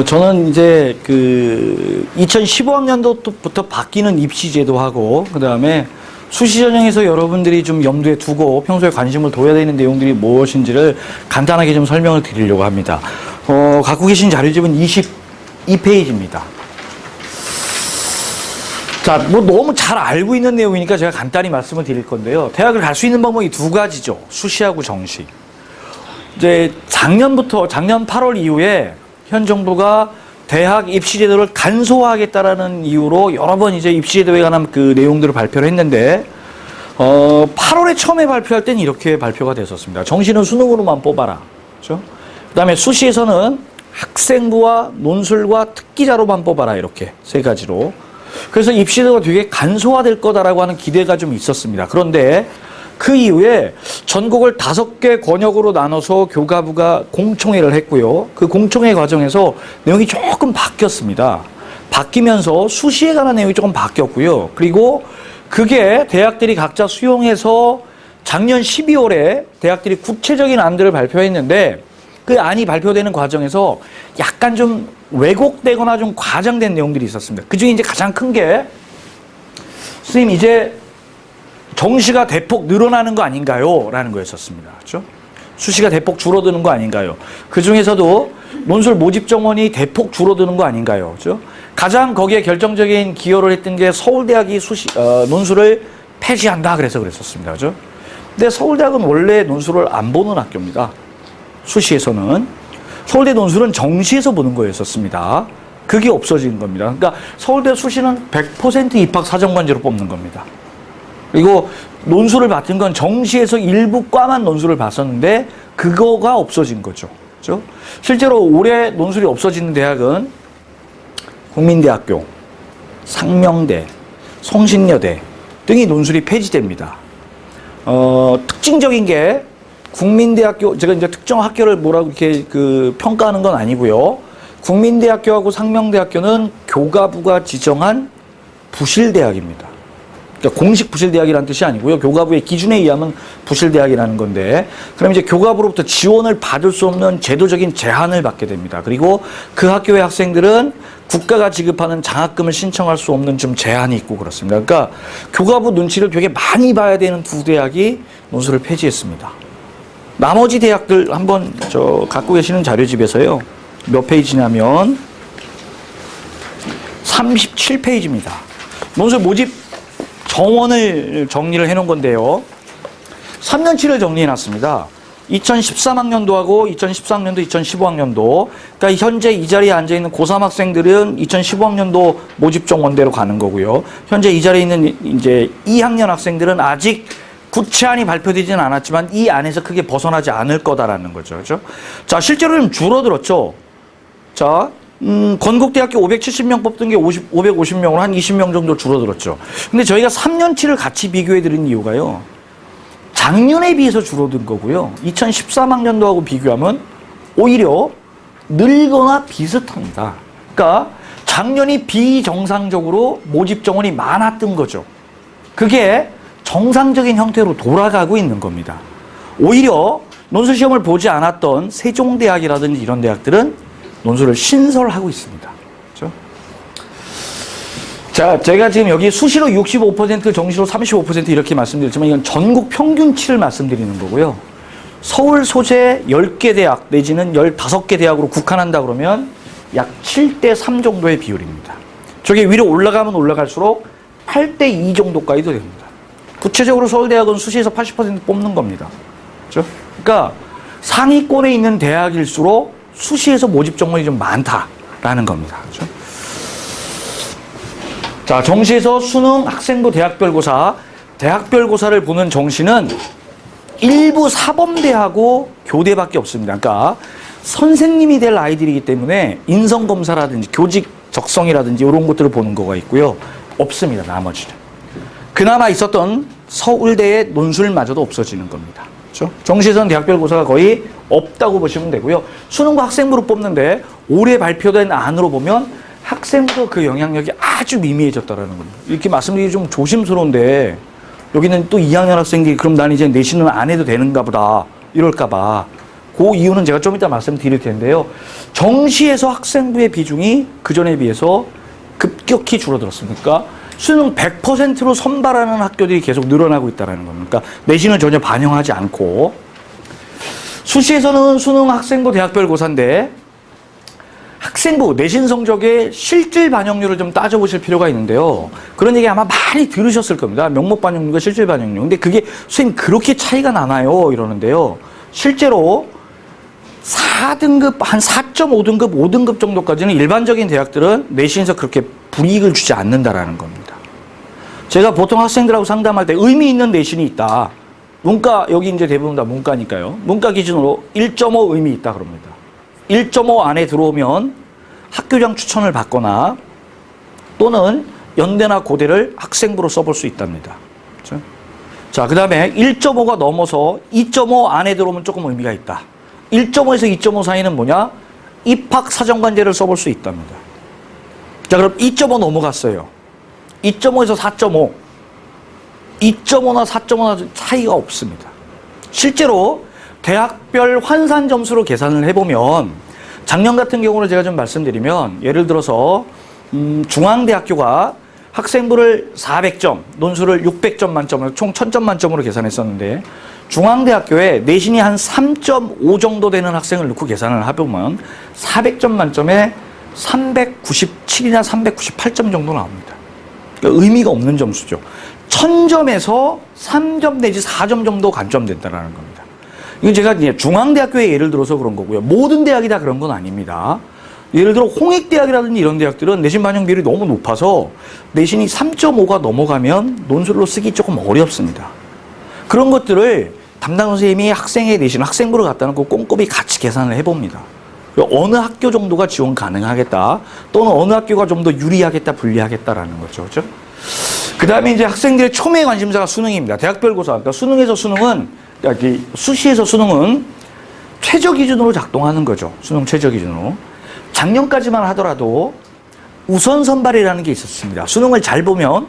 저는 이제 2015학년도부터 바뀌는 입시 제도하고, 그 다음에 수시 전형에서 여러분들이 좀 염두에 두고 평소에 관심을 둬야 되는 내용들이 무엇인지를 간단하게 좀 설명을 드리려고 합니다. 갖고 계신 자료집은 22페이지입니다. 자, 뭐 너무 잘 알고 있는 내용이니까 제가 간단히 말씀을 드릴 건데요. 대학을 갈 수 있는 방법이 두 가지죠. 수시하고 정시. 이제 작년 8월 이후에 현 정부가 대학 입시 제도를 간소화하겠다라는 이유로 여러 번 이제 입시 제도에 관한 그 내용들을 발표를 했는데, 8월에 처음에 발표할 때는 이렇게 발표가 됐었습니다. 정시는 수능으로만 뽑아라. 그렇죠? 그 다음에 수시에서는 학생부와 논술과 특기자로만 뽑아라. 이렇게 세 가지로. 그래서 입시 제도가 되게 간소화될 거다라고 하는 기대가 좀 있었습니다. 그런데 그 이후에 전국을 5개 권역으로 나눠서 교가부가 공청회를 했고요. 그 공청회 과정에서 내용이 조금 바뀌었습니다. 바뀌면서 수시에 관한 내용이 조금 바뀌었고요. 그리고 그게 대학들이 각자 수용해서 작년 12월에 대학들이 구체적인 안들을 발표했는데, 그 안이 발표되는 과정에서 약간 좀 왜곡되거나 좀 과장된 내용들이 있었습니다. 그 중에 이제 가장 큰 게, 선생님 이제 정시가 대폭 늘어나는 거 아닌가요? 라는 거였었습니다. 그렇죠? 수시가 대폭 줄어드는 거 아닌가요? 그 중에서도 논술 모집 정원이 대폭 줄어드는 거 아닌가요? 그렇죠? 가장 거기에 결정적인 기여를 했던 게 서울대학이 논술을 폐지한다 그래서 그랬었습니다. 그렇죠? 근데 서울대학은 원래 논술을 안 보는 학교입니다. 수시에서는. 서울대 논술은 정시에서 보는 거였었습니다. 그게 없어진 겁니다. 그러니까 서울대 수시는 100% 입학 사정관제로 뽑는 겁니다. 그리고 논술을 받은 건 정시에서 일부 과만 논술을 봤었는데 그거가 없어진 거죠. 그렇죠? 실제로 올해 논술이 없어지는 대학은 국민대학교, 상명대, 성신여대 등이 논술이 폐지됩니다. 특징적인 게 국민대학교, 제가 이제 특정 학교를 뭐라고 이렇게 평가하는 건 아니고요. 국민대학교하고 상명대학교는 교가부가 지정한 부실대학입니다. 그러니까 공식 부실대학이라는 뜻이 아니고요. 교가부의 기준에 의하면 부실대학이라는 건데, 그럼 이제 교가부로부터 지원을 받을 수 없는 제도적인 제한을 받게 됩니다. 그리고 그 학교의 학생들은 국가가 지급하는 장학금을 신청할 수 없는 좀 제한이 있고 그렇습니다. 그러니까 교가부 눈치를 되게 많이 봐야 되는 두 대학이 논술을 폐지했습니다. 나머지 대학들 한번 갖고 계시는 자료집에서요. 몇 페이지냐면 37페이지입니다. 논술 모집 정원을 정리를 해놓은 건데요. 3년치를 정리해놨습니다. 2013학년도하고 2014학년도, 2015학년도. 그러니까 현재 이 자리에 앉아있는 고3 학생들은 2015학년도 모집 정원대로 가는 거고요. 현재 이 자리에 있는 이제 2학년 학생들은 아직 구체안이 발표되지는 않았지만 이 안에서 크게 벗어나지 않을 거다라는 거죠. 그렇죠? 자, 실제로 좀 줄어들었죠. 자, 건국대학교 570명 뽑던 게 550명으로 한 20명 정도 줄어들었죠. 근데 저희가 3년치를 같이 비교해 드린 이유가요. 작년에 비해서 줄어든 거고요. 2013학년도하고 비교하면 오히려 늘거나 비슷합니다. 그러니까 작년이 비정상적으로 모집 정원이 많았던 거죠. 그게 정상적인 형태로 돌아가고 있는 겁니다. 오히려 논술 시험을 보지 않았던 세종대학이라든지 이런 대학들은 논술을 신설하고 있습니다. 그렇죠? 자, 제가 지금 여기 수시로 65%, 정시로 35% 이렇게 말씀드렸지만 이건 전국 평균치를 말씀드리는 거고요. 서울 소재 10개 대학 내지는 15개 대학으로 국한한다 그러면 약 7대3 정도의 비율입니다. 저게 위로 올라가면 올라갈수록 8대2 정도까지도 됩니다. 구체적으로 서울대학은 수시에서 80% 뽑는 겁니다. 그렇죠? 그러니까 상위권에 있는 대학일수록 수시에서 모집 정원이 좀 많다라는 겁니다. 그렇죠? 자, 정시에서 수능, 학생부, 대학별고사, 대학별고사를 보는 정시는 일부 사범대하고 교대밖에 없습니다. 그러니까 선생님이 될 아이들이기 때문에 인성검사라든지 교직 적성이라든지 이런 것들을 보는 거가 있고요. 없습니다. 나머지는. 그나마 있었던 서울대의 논술마저도 없어지는 겁니다. 그렇죠? 정시에서는 대학별고사가 거의 없다고 보시면 되고요. 수능과 학생부로 뽑는데 올해 발표된 안으로 보면 학생부도 그 영향력이 아주 미미해졌다라는 겁니다. 이렇게 말씀드리기 좀 조심스러운데 여기는 또 2학년 학생들이 그럼 난 이제 내신은 안 해도 되는가 보다 이럴까 봐 그 이유는 제가 좀 이따 말씀드릴 텐데요. 정시에서 학생부의 비중이 그전에 비해서 급격히 줄어들었습니까? 수능 100%로 선발하는 학교들이 계속 늘어나고 있다는 겁니다. 내신을 전혀 반영하지 않고. 수시에서는 수능 학생부 대학별 고사인데 학생부 내신 성적의 실질 반영률을 좀 따져보실 필요가 있는데요. 그런 얘기 아마 많이 들으셨을 겁니다. 명목 반영률과 실질 반영률. 근데 그게 선생님 그렇게 차이가 나나요? 이러는데요. 실제로 4등급, 한 4.5등급, 5등급 정도까지는 일반적인 대학들은 내신에서 그렇게 불이익을 주지 않는다라는 겁니다. 제가 보통 학생들하고 상담할 때 의미 있는 내신이 있다. 문과, 여기 이제 대부분 다 문과니까요. 문과 기준으로 1.5 의미 있다 그럽니다. 1.5 안에 들어오면 학교장 추천을 받거나 또는 연대나 고대를 학생부로 써볼 수 있답니다. 그렇죠? 자, 그 다음에 1.5가 넘어서 2.5 안에 들어오면 조금 의미가 있다. 1.5에서 2.5 사이는 뭐냐? 입학 사정관제를 써볼 수 있답니다. 자, 그럼 2.5 넘어갔어요. 2.5에서 4.5. 2.5나 4.5나 차이가 없습니다. 실제로 대학별 환산 점수로 계산을 해보면 작년 같은 경우는 제가 좀 말씀드리면 예를 들어서 중앙대학교가 학생부를 400점, 논술을 600점 만점으로 총 1000점 만점으로 계산했었는데 중앙대학교에 내신이 한 3.5 정도 되는 학생을 넣고 계산을 해보면 400점 만점에 397이나 398점 정도 나옵니다. 그러니까 의미가 없는 점수죠. 1000점에서 3점 내지 4점 정도 감점된다는 겁니다. 이건 제가 중앙대학교의 예를 들어서 그런 거고요. 모든 대학이 다 그런 건 아닙니다. 예를 들어 홍익대학이라든지 이런 대학들은 내신 반영 비율이 너무 높아서 내신이 3.5가 넘어가면 논술로 쓰기 조금 어렵습니다. 그런 것들을 담당 선생님이 학생의 내신, 학생부를 갖다 놓고 꼼꼼히 같이 계산을 해봅니다. 어느 학교 정도가 지원 가능하겠다 또는 어느 학교가 좀 더 유리하겠다 불리하겠다라는 거죠. 그렇죠? 그 다음에 이제 학생들의 초미의 관심사가 수능입니다. 대학별 고사. 그러니까 수능에서 수능은, 수시에서 수능은 최저 기준으로 작동하는 거죠. 수능 최저 기준으로. 작년까지만 하더라도 우선 선발이라는 게 있었습니다. 수능을 잘 보면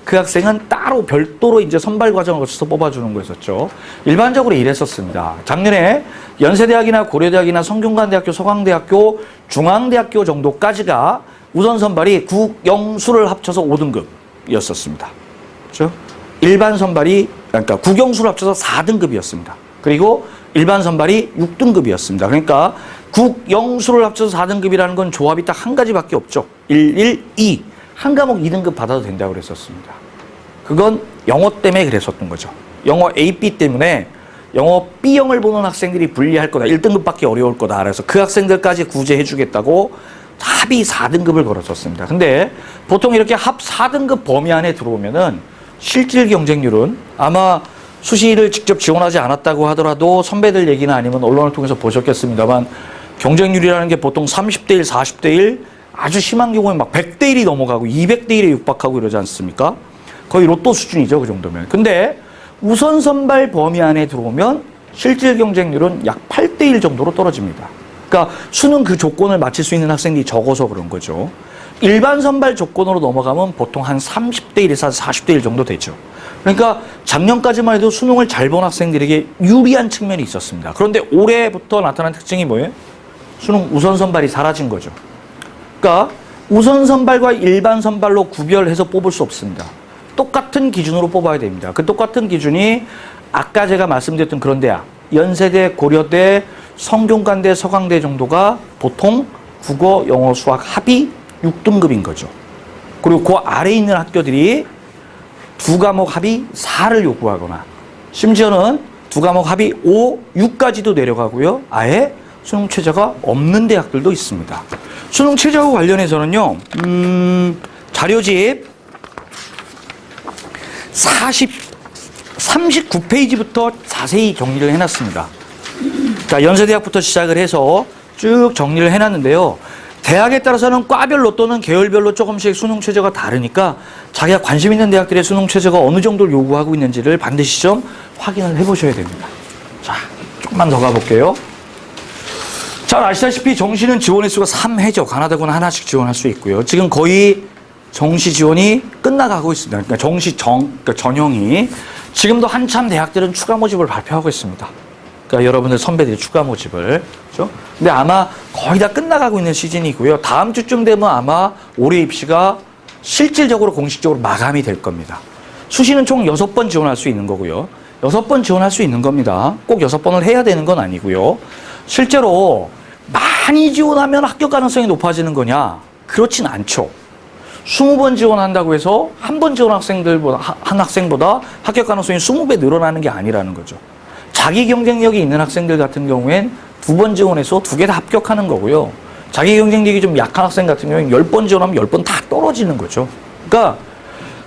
그 학생은 따로 별도로 이제 선발 과정을 거쳐서 뽑아주는 거였었죠. 일반적으로 이랬었습니다. 작년에 연세대학이나 고려대학이나 성균관대학교, 서강대학교, 중앙대학교 정도까지가 우선 선발이 국영수를 합쳐서 5등급이었었습니다. 그렇죠? 일반 선발이, 그러니까 국영수를 합쳐서 4등급이었습니다. 그리고 일반 선발이 6등급이었습니다. 그러니까 국영수를 합쳐서 4등급이라는 건 조합이 딱 한 가지밖에 없죠. 1, 1, 2. 한 과목 2등급 받아도 된다고 그랬었습니다. 그건 영어 때문에 그랬었던 거죠. 영어 A, B 때문에 영어 B형을 보는 학생들이 불리할 거다. 1등급 받기 어려울 거다. 그래서 그 학생들까지 구제해 주겠다고 합의 4등급을 걸었었습니다. 근데 보통 이렇게 합 4등급 범위 안에 들어오면은 실질 경쟁률은 아마 수시를 직접 지원하지 않았다고 하더라도 선배들 얘기나 아니면 언론을 통해서 보셨겠습니다만 경쟁률이라는 게 보통 30대 1, 40대 1, 아주 심한 경우에 막 100대 1이 넘어가고 200대 1에 육박하고 이러지 않습니까? 거의 로또 수준이죠, 그 정도면. 근데 우선 선발 범위 안에 들어오면 실질 경쟁률은 약 8대 1 정도로 떨어집니다. 그러니까 수능 그 조건을 맞출 수 있는 학생들이 적어서 그런 거죠. 일반 선발 조건으로 넘어가면 보통 한 30대 1에서 40대 1 정도 되죠. 그러니까 작년까지만 해도 수능을 잘 본 학생들에게 유리한 측면이 있었습니다. 그런데 올해부터 나타난 특징이 뭐예요? 수능 우선 선발이 사라진 거죠. 그러니까 우선 선발과 일반 선발로 구별해서 뽑을 수 없습니다. 똑같은 기준으로 뽑아야 됩니다. 그 똑같은 기준이 아까 제가 말씀드렸던 그런 대학, 연세대, 고려대, 성균관대, 서강대 정도가 보통 국어, 영어, 수학 합이 6등급인 거죠. 그리고 그 아래에 있는 학교들이 두 과목 합이 4를 요구하거나 심지어는 두 과목 합이 5, 6까지도 내려가고요. 아예 수능 최저가 없는 대학들도 있습니다. 수능 최저와 관련해서는요, 자료집 39페이지부터 자세히 정리를 해놨습니다. 자, 연세대학부터 시작을 해서 쭉 정리를 해놨는데요. 대학에 따라서는 과별로 또는 계열별로 조금씩 수능 최저가 다르니까 자기가 관심 있는 대학들의 수능 최저가 어느 정도를 요구하고 있는지를 반드시 좀 확인을 해보셔야 됩니다. 자, 조금만 더 가볼게요. 잘 아시다시피 정시는 지원 횟수가 3회죠. 가나다고는 하나씩 지원할 수 있고요. 지금 거의 정시 지원이 끝나가고 있습니다. 그러니까 정시 그러니까 전형이 지금도 한참 대학들은 추가 모집을 발표하고 있습니다. 그러니까 여러분들 선배들이 추가 모집을. 그렇죠? 근데 아마 거의 다 끝나가고 있는 시즌이고요. 다음 주쯤 되면 아마 올해 입시가 실질적으로 공식적으로 마감이 될 겁니다. 수시는 총 6번 지원할 수 있는 거고요. 6번 지원할 수 있는 겁니다. 꼭 6번을 해야 되는 건 아니고요. 실제로 많이 지원하면 합격 가능성이 높아지는 거냐? 그렇진 않죠. 20번 지원한다고 해서 한 번 지원 한 학생보다 합격 가능성이 20배 늘어나는 게 아니라는 거죠. 자기 경쟁력이 있는 학생들 같은 경우엔 2번 지원해서 2개 다 합격하는 거고요. 자기 경쟁력이 좀 약한 학생 같은 경우엔 10번 지원하면 10번 다 떨어지는 거죠. 그러니까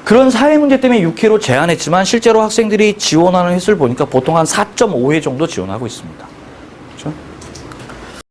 그런 사회 문제 때문에 6회로 제한했지만 실제로 학생들이 지원하는 횟수를 보니까 보통 한 4.5회 정도 지원하고 있습니다. 그렇죠?